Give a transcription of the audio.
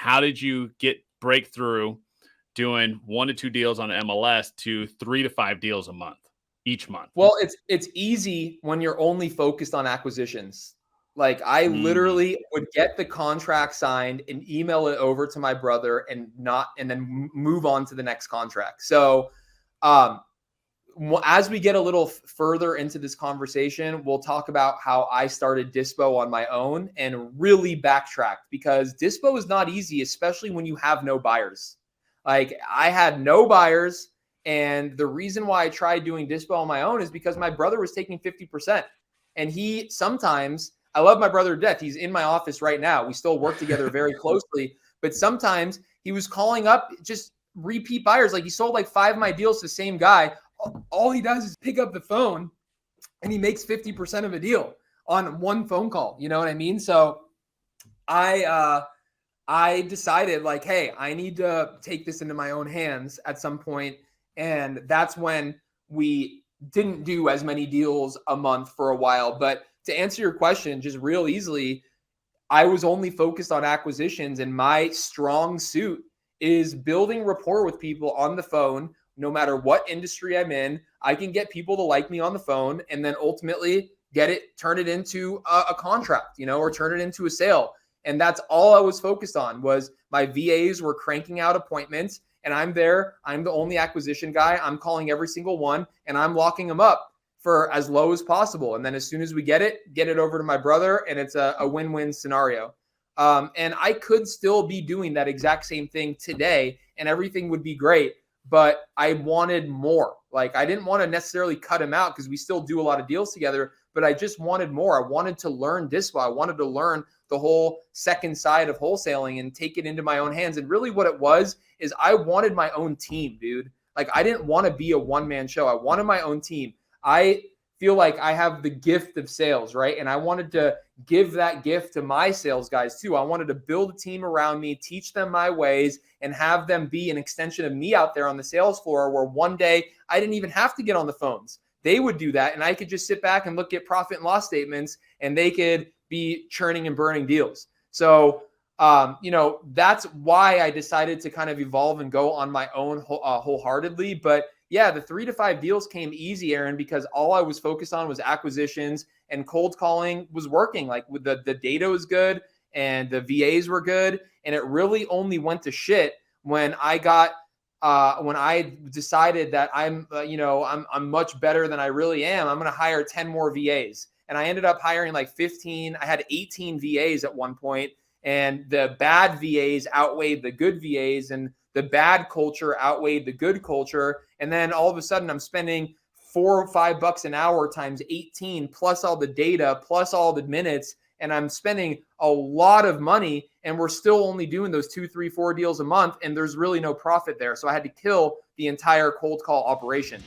how did you break through doing 1 to 2 deals on MLS to 3 to 5 deals each month? Well, it's easy when you're only focused on acquisitions. Like I literally would get the contract signed and email it over to my brother and then move on to the next contract. So, as we get a little further into this conversation, we'll talk about how I started Dispo on my own and really backtracked, because Dispo is not easy, especially when you have no buyers. Like I had no buyers. And the reason why I tried doing Dispo on my own is because my brother was taking 50%. And I love my brother to death. He's in my office right now. We still work together very closely. But sometimes he was calling up just repeat buyers. Like he sold like 5 of my deals to the same guy. All he does is pick up the phone and he makes 50% of a deal on one phone call. You know what I mean? So I decided like, hey, I need to take this into my own hands at some point. And that's when we didn't do as many deals a month for a while. But to answer your question, just real easily, I was only focused on acquisitions, and my strong suit is building rapport with people on the phone. No matter what industry I'm in, I can get people to like me on the phone and then ultimately turn it into a contract, or turn it into a sale. And that's all I was focused on. Was my VAs were cranking out appointments. And I'm there. I'm the only acquisition guy. I'm calling every single one, and I'm locking them up for as low as possible. And then as soon as we get it over to my brother, and it's a win-win scenario. And I could still be doing that exact same thing today, and everything would be great. But I wanted more. Like I didn't want to necessarily cut him out because we still do a lot of deals together, but I just wanted more. I wanted to learn Dispo. I wanted to learn the whole second side of wholesaling and take it into my own hands. And really what it was is I wanted my own team, dude. Like I didn't want to be a one-man show. I wanted my own team. I feel like I have the gift of sales, right? And I wanted to give that gift to my sales guys too. I wanted to build a team around me, teach them my ways, and have them be an extension of me out there on the sales floor, where one day I didn't even have to get on the phones. They would do that, and I could just sit back and look at profit and loss statements, and they could be churning and burning deals. So, that's why I decided to kind of evolve and go on my own wholeheartedly. But yeah, the 3 to 5 deals came easy, Aaron, because all I was focused on was acquisitions, and cold calling was working. Like with the data was good and the VAs were good. And it really only went to shit when I decided that I'm much better than I really am. I'm going to hire 10 more VAs. And I ended up hiring like 15. I had 18 VAs at one point, and the bad VAs outweighed the good VAs, and the bad culture outweighed the good culture. And then all of a sudden I'm spending $4 or $5 an hour times 18, plus all the data, plus all the minutes. And I'm spending a lot of money, and we're still only doing those 2, 3, 4 deals a month. And there's really no profit there. So I had to kill the entire cold call operation.